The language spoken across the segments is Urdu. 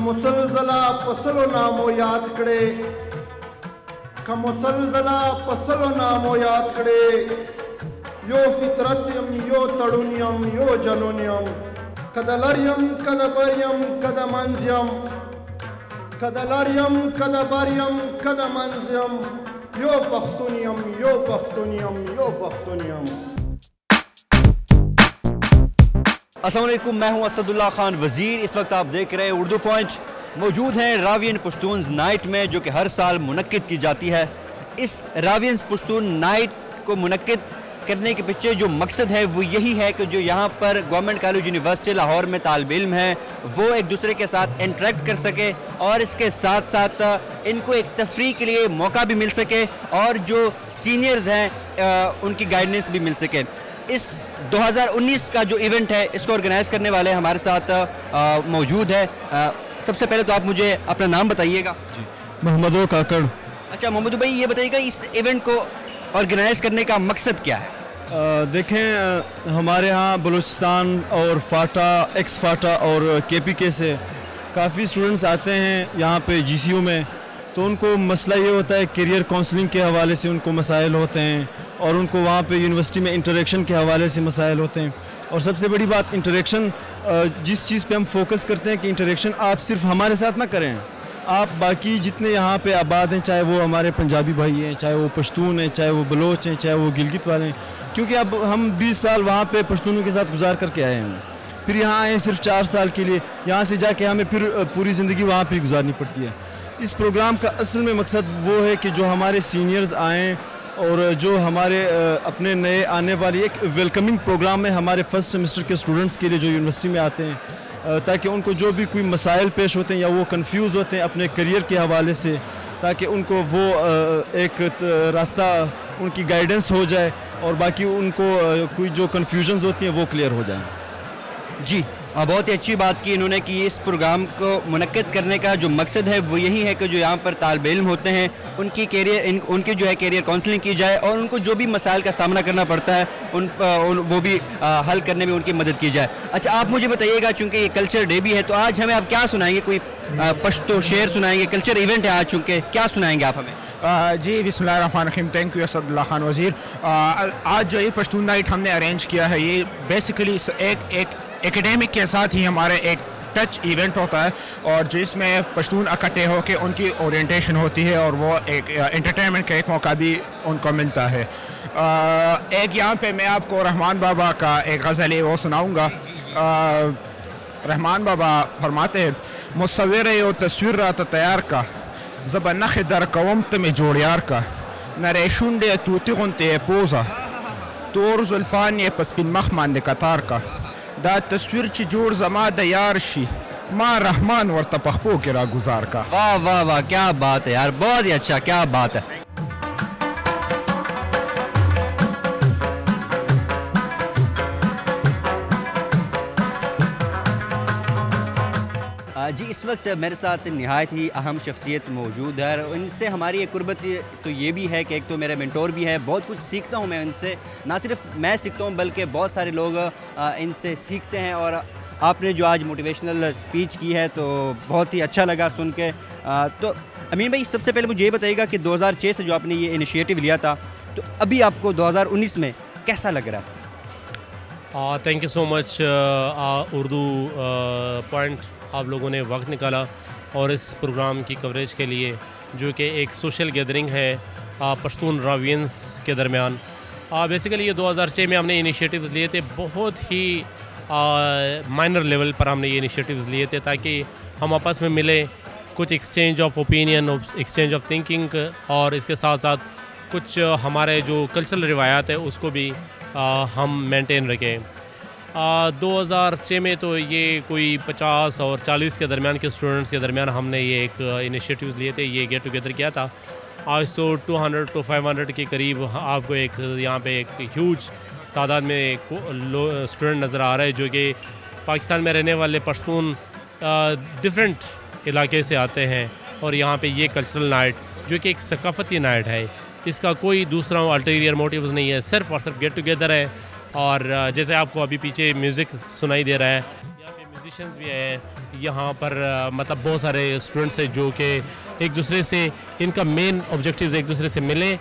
مسلزلا پسلو نامو یاد کړي مسلزلا پسلو نامو یاد کړي یو فطرت یم یو تړون یم یو جنون یم کده لر یم کده بر یم کده منځ یم کده لر یم کده بر یم کده منځ یم یو پښتون یم یو پښتون یم یو پښتون یم. السلام علیکم، میں ہوں اسد اللہ خان وزیر. اس وقت آپ دیکھ رہے ہیں اردو پوائنٹ. موجود ہیں راوین پشتونز نائٹ میں، جو کہ ہر سال منعقد کی جاتی ہے. اس راوین پشتون نائٹ کو منعقد کرنے کے پیچھے جو مقصد ہے وہ یہی ہے کہ جو یہاں پر گورنمنٹ کالج یونیورسٹی لاہور میں طالب علم ہیں وہ ایک دوسرے کے ساتھ انٹریکٹ کر سکے، اور اس کے ساتھ ساتھ ان کو ایک تفریح کے لیے موقع بھی مل سکے، اور جو سینئرز ہیں ان کی گائیڈنس بھی مل سکے. اس 2019 کا جو ایونٹ ہے اس کو آرگنائز کرنے والے ہمارے ساتھ موجود ہے. سب سے پہلے تو آپ مجھے اپنا نام بتائیے گا. جی، محمد کاکڑ. اچھا محمد بھائی، یہ بتائیے گا اس ایونٹ کو آرگنائز کرنے کا مقصد کیا ہے؟ دیکھیں، ہمارے ہاں بلوچستان اور فاٹا، ایکس فاٹا اور کے پی کے سے کافی اسٹوڈنٹس آتے ہیں یہاں پہ جی سی یو میں. تو ان کو مسئلہ یہ ہوتا ہے کیریئر کاؤنسلنگ کے حوالے سے ان کو مسائل ہوتے ہیں، اور ان کو وہاں پہ یونیورسٹی میں انٹریکشن کے حوالے سے مسائل ہوتے ہیں. اور سب سے بڑی بات انٹریکشن، جس چیز پہ ہم فوکس کرتے ہیں کہ انٹریکشن آپ صرف ہمارے ساتھ نہ کریں، آپ باقی جتنے یہاں پہ آباد ہیں، چاہے وہ ہمارے پنجابی بھائی ہیں، چاہے وہ پشتون ہیں، چاہے وہ بلوچ ہیں، چاہے وہ گلگت والے ہیں. کیونکہ اب ہم 20 سال وہاں پہ پشتونوں کے ساتھ گزار کر کے آئے ہیں، پھر یہاں آئے ہیں صرف 4 سال کے لیے، یہاں سے جا کے ہمیں پھر پوری زندگی وہاں پہ گزارنی پڑتی ہے. اس پروگرام کا اصل میں مقصد وہ ہے کہ جو ہمارے سینئرز آئیں، اور جو ہمارے اپنے نئے آنے والی ایک ویلکمنگ پروگرام ہے ہمارے فرسٹ سیمسٹر کے اسٹوڈنٹس کے لیے جو یونیورسٹی میں آتے ہیں، تاکہ ان کو جو بھی کوئی مسائل پیش ہوتے ہیں یا وہ کنفیوز ہوتے ہیں اپنے کریئر کے حوالے سے، تاکہ ان کو وہ ایک راستہ ان کی گائیڈنس ہو جائے، اور باقی ان کو کوئی جو کنفیوژنز ہوتی ہیں وہ کلیئر ہو جائیں. جی، بہت ہی اچھی بات کی انہوں نے کہ اس پروگرام کو منعقد کرنے کا جو مقصد ہے وہ یہی ہے کہ جو یہاں پر طالب علم ہوتے ہیں ان کی جو ہے کیریئر کاؤنسلنگ کی جائے، اور ان کو جو بھی مسائل کا سامنا کرنا پڑتا ہے وہ بھی حل کرنے میں ان کی مدد کی جائے. اچھا، آپ مجھے بتائیے گا، چونکہ یہ کلچر ڈے بھی ہے تو آج ہمیں آپ کیا سنائیں گے؟ کوئی پشتو شعر سنائیں گے؟ کلچر ایونٹ ہے آج، چونکہ کیا سنائیں گے آپ ہمیں؟ جی، بسم اللہ الرحمن الرحیم. تھینک یو اسد اللہ خان وزیر. آج جو یہ پشتون نائٹ ہم نے ارینج کیا ہے، یہ بیسیکلی ایک ایکیڈیمک کے ساتھ ہی ہمارے ایک ٹچ ایونٹ ہوتا ہے، اور جس میں پشتون اکٹھے ہو کے ان کی اورینٹیشن ہوتی ہے، اور وہ ایک انٹرٹینمنٹ کا ایک موقع بھی ان کو ملتا ہے. ایک یہاں پہ میں آپ کو رحمان بابا کا ایک غزل ہے وہ سناؤں گا. رحمان بابا فرماتے ہیں، مصور و تصویر رات تیار کا زبا نخ در قوم تم جوڑیار کا نرے شنڈے توتی غنتے پوزا تور زلفان پس بن مخ ماند قطار کا دا تصویر چی جوڑ زما دا یار شی ما رحمان ورطا پخپو کرا گزار کا. واہ واہ واہ، کیا بات ہے یار، بہت ہی اچھا، کیا بات ہے. جی، اس وقت میرے ساتھ نہایت ہی اہم شخصیت موجود ہے، اور ان سے ہماری ایک قربت تو یہ بھی ہے کہ ایک تو میرا مینٹور بھی ہے. بہت کچھ سیکھتا ہوں میں ان سے، نہ صرف میں سیکھتا ہوں بلکہ بہت سارے لوگ ان سے سیکھتے ہیں. اور آپ نے جو آج موٹیویشنل اسپیچ کی ہے تو بہت ہی اچھا لگا سن کے. تو امین بھائی، سب سے پہلے مجھے یہ بتائیے گا کہ 2006 سے جو آپ نے یہ انیشیٹو لیا تھا، تو ابھی آپ کو 2019 میں کیسا لگ رہا ہے؟ Thank you so much Urdu point, آپ لوگوں نے وقت نکالا اور اس پروگرام کی کوریج کے لیے، جو کہ ایک سوشل گیدرنگ ہے پشتون راوینز کے درمیان. بیسیکلی یہ 2006 میں ہم نے انیشیٹیوز لیے تھے، بہت ہی مائنر لیول پر ہم نے یہ انیشیٹیوز لیے تھے تاکہ ہم آپس میں ملیں، کچھ exchange of opinion, exchange of thinking, اور اس کے ساتھ ساتھ کچھ ہمارے جو کلچرل روایات ہے اس کو بھی ہم مینٹین رکھیں. 2006 میں تو یہ کوئی 50 اور 40 کے درمیان کے اسٹوڈنٹس کے درمیان ہم نے یہ ایک انیشیٹیوز لیے تھے، یہ گیٹ ٹوگیدر کیا تھا. آج تو 200 to 500 کے قریب آپ کو ایک یہاں پہ ایک ہیوج تعداد میں اسٹوڈنٹ نظر آ رہا ہے جو کہ پاکستان میں رہنے والے پشتون ڈفرینٹ علاقے سے آتے ہیں، اور یہاں پہ یہ کلچرل نائٹ جو کہ ایک ثقافتی نائٹ ہے، اس کا کوئی دوسرا الٹیریئر موٹیوز نہیں ہے، صرف اور صرف گیٹ ٹوگیدر ہے. اور جیسے آپ کو ابھی پیچھے میوزک سنائی دے رہا ہے، یہاں پہ میوزیشینز بھی ہیں، یہاں پر مطلب بہت سارے اسٹوڈنٹس ہیں جو کہ ایک دوسرے سے، ان کا مین آبجیکٹیوز ایک دوسرے سے ملیں،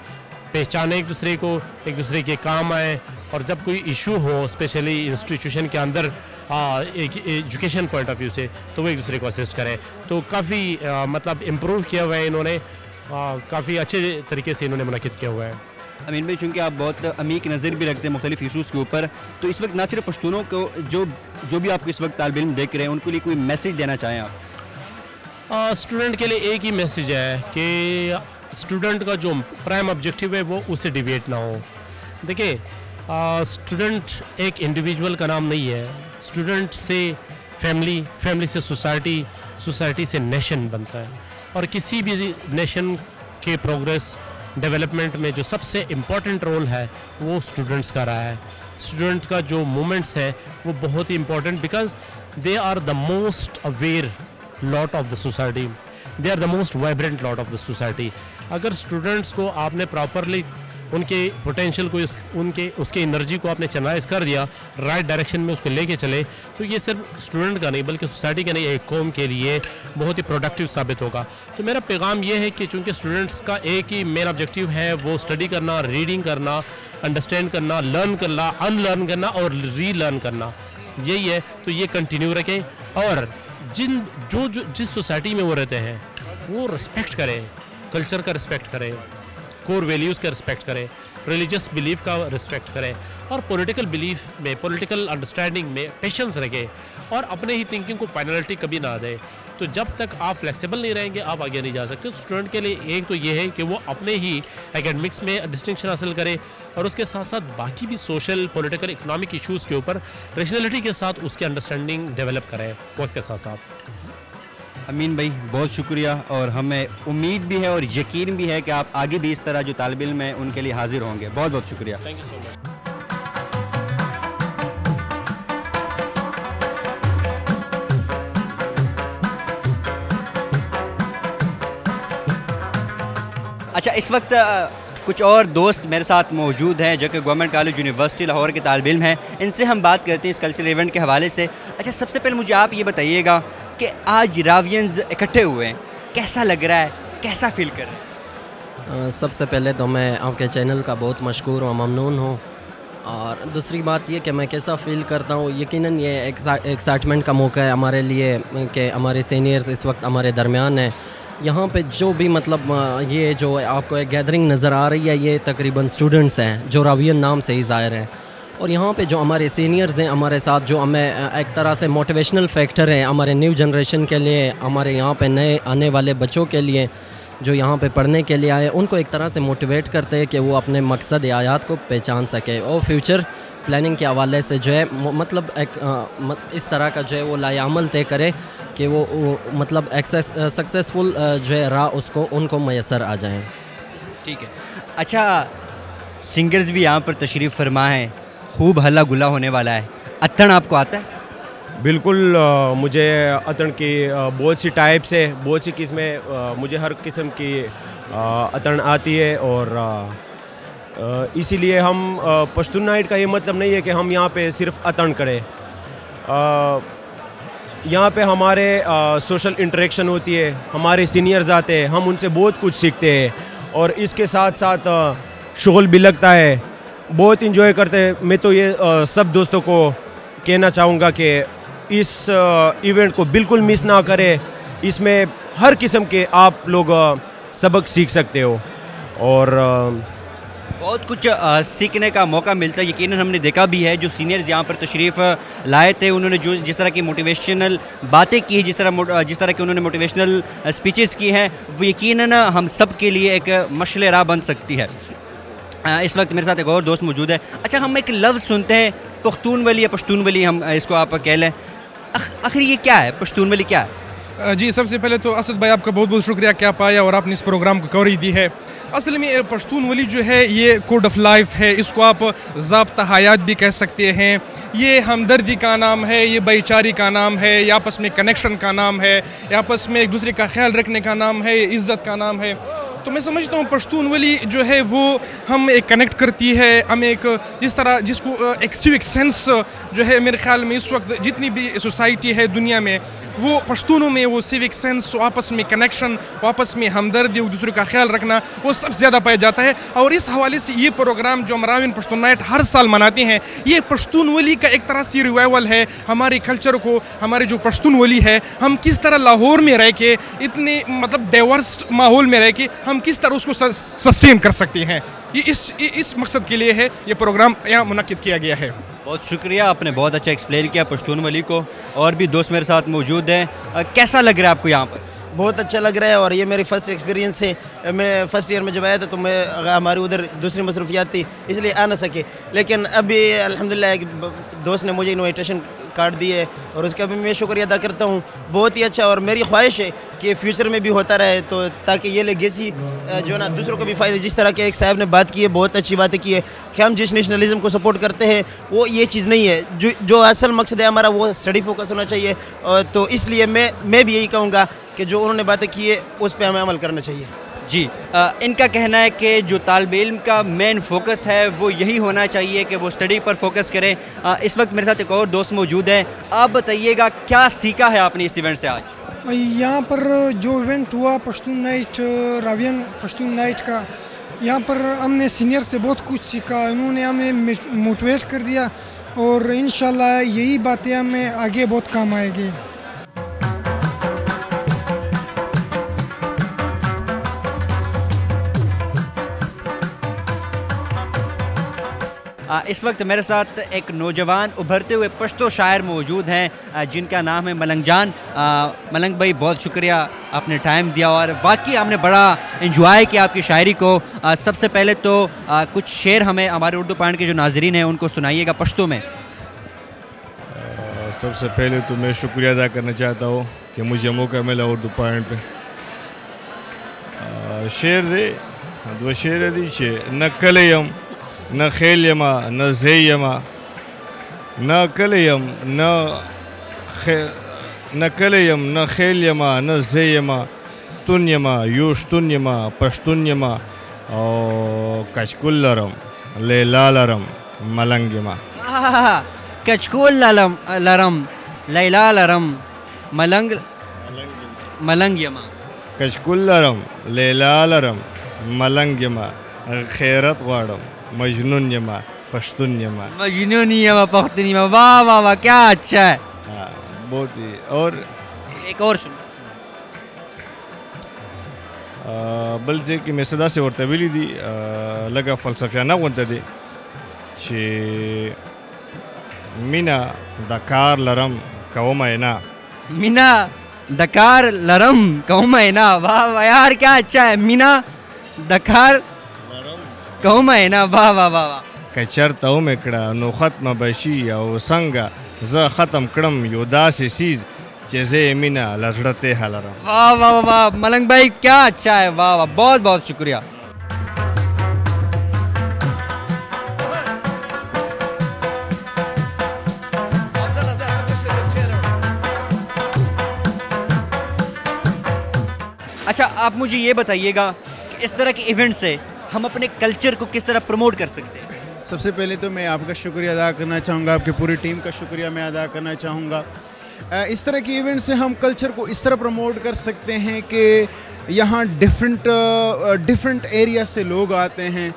پہچانے ایک دوسرے کو، ایک دوسرے کے کام آئیں، اور جب کوئی ایشو ہو اسپیشلی انسٹیٹیوشن کے اندر ایک ایجوکیشن پوائنٹ آف ویو سے، تو وہ ایک دوسرے کو اسسٹ کریں. تو کافی مطلب امپروو کیا ہوا ہے انہوں نے، کافی اچھے طریقے سے انہوں نے منعقد کیا ہوا ہے. امین بھائی، چونکہ آپ بہت عمیق نظر بھی رکھتے ہیں مختلف ایشوز کے اوپر، تو اس وقت نہ صرف پشتونوں کو جو بھی آپ کو اس وقت طالب علم دیکھ رہے ہیں ان کے لیے کوئی میسیج دینا چاہیں آپ؟ اسٹوڈنٹ کے لیے ایک ہی میسیج ہے کہ اسٹوڈنٹ کا جو پرائم آبجیکٹیو ہے وہ اس سے ڈیویٹ نہ ہو. دیکھیں، اسٹوڈنٹ ایک انڈیویجول کا نام نہیں ہے، اسٹوڈنٹ سے فیملی سے سوسائٹی سے نیشن بنتا ہے، اور کسی بھی نیشن کے پروگریس ڈیولپمنٹ میں جو سب سے امپورٹنٹ رول ہے وہ اسٹوڈنٹس کا رہا ہے. اسٹوڈنٹ کا جو مومنٹس ہے وہ بہت ہی important, because they are the most aware lot of the society, they are the most vibrant lot of the society. اگر اسٹوڈنٹس کو آپ نے پراپرلی ان کے پوٹینشیل کو اس کے انرجی کو آپ نے چینلائز کر دیا، رائٹ ڈائریکشن میں اس کو لے کے چلے، تو یہ صرف اسٹوڈنٹ کا نہیں بلکہ سوسائٹی کا نہیں، ایک قوم کے لیے بہت ہی پروڈکٹیو ثابت ہوگا. تو میرا پیغام یہ ہے کہ چونکہ اسٹوڈنٹس کا ایک ہی مین آبجیکٹیو ہے وہ اسٹڈی کرنا، ریڈنگ کرنا، انڈرسٹینڈ کرنا، لرن کرنا، ان لرن کرنا اور ری لرن کرنا، یہی ہے. تو یہ کنٹینیو رکھیں، اور جس سوسائٹی میں وہ رہتے ہیں وہ رسپیکٹ کریں، کلچر کا رسپیکٹ کریں، کور ویلیوز کا رسپیکٹ کریں، ریلیجس بلیف کا رسپیکٹ کریں، اور پولیٹیکل بلیف میں، پولیٹیکل انڈرسٹینڈنگ میں پیشنس رکھیں، اور اپنے ہی تھنکنگ کو فائنلٹی کبھی نہ دیں. تو جب تک آپ فلیکسیبل نہیں رہیں گے آپ آگے نہیں جا سکتے. تو اسٹوڈنٹ کے لیے ایک تو یہ ہے کہ وہ اپنے ہی اکیڈمکس میں ڈسٹنکشن حاصل کرے، اور اس کے ساتھ ساتھ باقی بھی سوشل، پولیٹیکل، اکنامک ایشوز کے اوپر ریشنلٹی کے ساتھ اس کی انڈرسٹینڈنگ ڈیولپ کریں وقت کے ساتھ ساتھ. امین بھائی بہت شکریہ، اور ہمیں امید بھی ہے اور یقین بھی ہے کہ آپ آگے بھی اس طرح جو طالب علم ہیں ان کے لیے حاضر ہوں گے. بہت بہت شکریہ. تھینک یو سو مچ. اچھا، اس وقت کچھ اور دوست میرے ساتھ موجود ہیں جو کہ گورنمنٹ کالج یونیورسٹی لاہور کے طالب علم ہیں. ان سے ہم بات کرتے ہیں اس کلچرل ایونٹ کے حوالے سے. اچھا، سب سے پہلے مجھے آپ یہ بتائیے گا کہ آج راوینز اکٹھے ہوئے ہیں، کیسا لگ رہا ہے، کیسا فیل کر رہے ہیں؟ سب سے پہلے تو میں آپ کے چینل کا بہت مشکور و ممنون ہوں، اور دوسری بات یہ کہ میں کیسا فیل کرتا ہوں، یقیناً یہ ایکسائٹمنٹ کا موقع ہے ہمارے لیے کہ ہمارے سینئرز اس وقت ہمارے درمیان ہیں. یہاں پہ جو بھی مطلب یہ جو آپ کو ایک گیدرنگ نظر آ رہی ہے، یہ تقریباً اسٹوڈنٹس ہیں جو راوین نام سے ہی ظاہر ہیں، اور یہاں پہ جو ہمارے سینئرز ہیں ہمارے ساتھ، جو ہمیں ایک طرح سے موٹیویشنل فیکٹر ہیں ہمارے نیو جنریشن کے لیے، ہمارے یہاں پہ نئے آنے والے بچوں کے لیے جو یہاں پہ پڑھنے کے لیے آئے، ان کو ایک طرح سے موٹیویٹ کرتے ہیں کہ وہ اپنے مقصد حیات کو پہچان سکے، اور فیوچر پلاننگ کے حوالے سے جو ہے مطلب ایک اس طرح کا جو ہے وہ لائے عمل طے کرے کہ وہ مطلب سکسیزفل جو ہے راہ ان کو میسر آ جائیں. ٹھیک ہے. اچھا، سنگرز بھی یہاں پر تشریف فرما ہیں، خوب ہلا گلا ہونے والا ہے. اتن آپ کو آتا ہے؟ بالکل، مجھے اتن کی بہت سی ٹائپس ہے، بہت سی قسمیں، مجھے ہر قسم کی اتن آتی ہے، اور اسی لیے ہم پشتون نائٹ کا یہ مطلب نہیں ہے کہ ہم یہاں پہ صرف اتن کریں. یہاں پہ ہمارے سوشل انٹریکشن ہوتی ہے، ہمارے سینئرز آتے ہیں، ہم ان سے بہت کچھ سیکھتے ہیں، اور اس کے ساتھ ساتھ شغل بھی لگتا ہے، بہت انجوائے کرتے ہیں. میں تو یہ سب دوستوں کو کہنا چاہوں گا کہ اس ایونٹ کو بالکل مس نہ کرے. اس میں ہر قسم کے آپ لوگ سبق سیکھ سکتے ہو، اور بہت کچھ سیکھنے کا موقع ملتا ہے. یقیناً ہم نے دیکھا بھی ہے جو سینئرز یہاں پر تشریف لائے تھے، انہوں نے جس طرح کی موٹیویشنل باتیں کی، جس طرح کی انہوں نے موٹیویشنل اسپیچز کی ہیں، وہ یقیناً ہم سب کے لیے ایک مشعل راہ بن سکتی ہے. اس وقت میرے ساتھ ایک اور دوست موجود ہے. اچھا، ہم ایک لفظ سنتے ہیں پختون ولی یا پشتون ولی، ہم اس کو آپ کہہ لیں، آخر یہ کیا ہے؟ پشتون ولی کیا ہے؟ جی، سب سے پہلے تو اسد بھائی آپ کا بہت بہت شکریہ کہ آپ آئے اور آپ نے اس پروگرام کو کوریج دی ہے. اصل میں پشتون ولی جو ہے یہ کوڈ آف لائف ہے، اس کو آپ ضابطہ حیات بھی کہہ سکتے ہیں. یہ ہمدردی کا نام ہے، یہ بھائی چاری کا نام ہے، یہ آپس میں کنیکشن کا نام ہے، یہ آپس میں ایک دوسرے کا خیال رکھنے کا نام ہے، یہ عزت کا نام ہے. تو میں سمجھتا ہوں پشتون ولی جو ہے وہ ہم ایک کنیکٹ کرتی ہے، ہم ایک جس کو ایک سیوک سینس جو ہے میرے خیال میں اس وقت جتنی بھی سوسائٹی ہے دنیا میں وہ پشتونوں میں وہ سیوک سینس، آپس میں کنیکشن، آپس میں ہمدردی، ایک دوسرے کا خیال رکھنا وہ سب سے زیادہ پایا جاتا ہے. اور اس حوالے سے یہ پروگرام جو ہم راوین پشتون نائٹ ہر سال مناتے ہیں یہ پشتون ولی کا ایک طرح سے ریوائول ہے. ہمارے کلچر کو، ہمارے جو پشتون ولی ہے، ہم کس طرح لاہور میں رہ کے اتنے مطلب ڈائیورس ماحول میں رہ کے ہم کس طرح اس کو سسٹین کر سکتے ہیں، یہ اس مقصد کے لیے ہے یہ پروگرام یہاں منعقد کیا گیا ہے. بہت شکریہ، آپ نے بہت اچھا ایکسپلین کیا پشتون ولی کو. اور بھی دوست میرے ساتھ موجود ہیں، کیسا لگ رہا ہے آپ کو یہاں پر؟ بہت اچھا لگ رہا ہے، اور یہ میری فرسٹ ایکسپیرینس ہے. میں فرسٹ ایئر میں جب آیا تھا تو ہماری ادھر دوسری مصروفیات تھی اس لیے آ نہ سکے، لیکن ابھی الحمدللہ ایک دوست نے مجھے انویٹیشن کارڈ دی ہے اور اس کا بھی میں شکریہ ادا کرتا ہوں. بہت ہی اچھا، اور میری خواہش ہے کہ فیوچر میں بھی ہوتا رہے تو تاکہ یہ لیگیسی جو نا دوسروں کو بھی فائدہ. جس طرح کے ایک صاحب نے بات کی ہے، بہت اچھی باتیں کی ہے کہ ہم جس نیشنلزم کو سپورٹ کرتے ہیں وہ یہ چیز نہیں ہے. جو اصل مقصد ہے ہمارا وہ اسٹڈی فوکس ہونا چاہیے. تو اس لیے میں بھی یہی کہوں گا کہ جو انہوں نے باتیں کی ہے اس پہ ہمیں عمل کرنا چاہیے. جی، ان کا کہنا ہے کہ جو طالب علم کا مین فوکس ہے وہ یہی ہونا چاہیے کہ وہ اسٹڈی پر فوکس کریں. اس وقت میرے ساتھ ایک اور دوست موجود ہیں، آپ بتائیے گا کیا سیکھا ہے آپ نے اس ایونٹ سے آج؟ یہاں پر جو ایونٹ ہوا پشتون نائٹ، راوین پشتون نائٹ کا، یہاں پر ہم نے سینئر سے بہت کچھ سیکھا. انہوں نے ہمیں موٹیویٹ کر دیا اور انشاءاللہ یہی باتیں ہمیں آگے بہت کام آئے گی. اس وقت میرے ساتھ ایک نوجوان ابھرتے ہوئے پشتو شاعر موجود ہیں جن کا نام ہے ملنگ جان. ملنگ بھائی بہت شکریہ، آپ نے ٹائم دیا اور واقعی ہم نے بڑا انجوائے کیا آپ کی شاعری کو. سب سے پہلے تو کچھ شعر ہمیں ہمارے اردو پوائنٹ کے جو ناظرین ہیں ان کو سنائیے گا پشتو میں. سب سے پہلے تو میں شکریہ ادا کرنا چاہتا ہوں کہ مجھے موقع ملا اردو پوائنٹ پہ. شعر دے دو شعر دی چھے نہ کلیم نہ خیلیما نہ زیما، نہ کلیم نہ کلیم نہ خیلیما نہ زیما، تنیما یوش تنیما پشتنیما او کچکل لرم لیلا لرم ملنگیما. کچکول لرم لیلا لرم ملنگیما. کچکل لرم لیلا لرم ملنگیما، خیرت غواړم مجنون یما پشتون یما. مجنون یما پختون یما، واہ واہ واہ کیا اچھا ہے. بہت ہی. اور ایک اور سن بل چې کې مې صدا سے ورته ویلي دي لږه فلسفیانه غونته دی چې مینا د کار لرم کومه نه. مینا دکار لرم کومه نه، واہ واہ یار کیا اچھا ہے. مینا دکار کومه نه، واہ واہ واہ واہ. که چرته ومې کړه نو ختمه به شي او څنګه زه ختم کړم یو داسې سیز چې زه یې مینه له زړه تېښه لرم. واہ واہ واہ ملنگ بھائی کیا اچھا ہے، واہ واہ بہت بہت شکریہ. اچھا آپ مجھے یہ بتائیے گا کہ اس طرح کے ایونٹ سے ہم اپنے کلچر کو کس طرح پروموٹ کر سکتے ہیں؟ سب سے پہلے تو میں آپ کا شکریہ ادا کرنا چاہوں گا، آپ کی پوری ٹیم کا شکریہ میں ادا کرنا چاہوں گا. اس طرح کے ایونٹ سے ہم کلچر کو اس طرح پروموٹ کر سکتے ہیں کہ یہاں ڈفرنٹ ایریا سے لوگ آتے ہیں،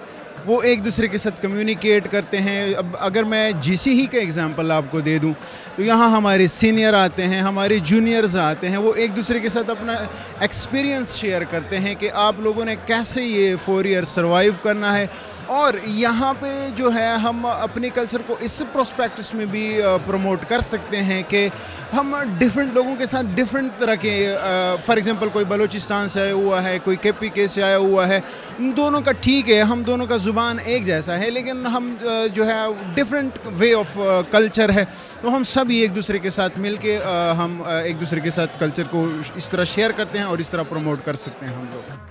وہ ایک دوسرے کے ساتھ کمیونیکیٹ کرتے ہیں. اب اگر میں جی سی ہی کا ایگزامپل آپ کو دے دوں تو یہاں ہمارے سینئر آتے ہیں، ہمارے جونیئرز آتے ہیں، وہ ایک دوسرے کے ساتھ اپنا ایکسپیرینس شیئر کرتے ہیں کہ آپ لوگوں نے کیسے یہ 4 ایئر سروائیو کرنا ہے. اور یہاں پہ جو ہے ہم اپنے کلچر کو اس پروسپیکٹس میں بھی پروموٹ کر سکتے ہیں کہ ہم ڈفرینٹ لوگوں کے ساتھ ڈفرینٹ طرح کے فار ایگزامپل کوئی بلوچستان سے آیا ہوا ہے، کوئی کے پی کے سے آیا ہوا ہے، دونوں کا ٹھیک ہے، ہم دونوں کا زبان ایک جیسا ہے، لیکن ہم جو ہے ڈفرینٹ وے آف کلچر ہے، تو ہم سب ایک دوسرے کے ساتھ مل کے ہم ایک دوسرے کے ساتھ کلچر کو اس طرح شیئر کرتے ہیں اور اس طرح پروموٹ کر سکتے ہیں ہم لوگ.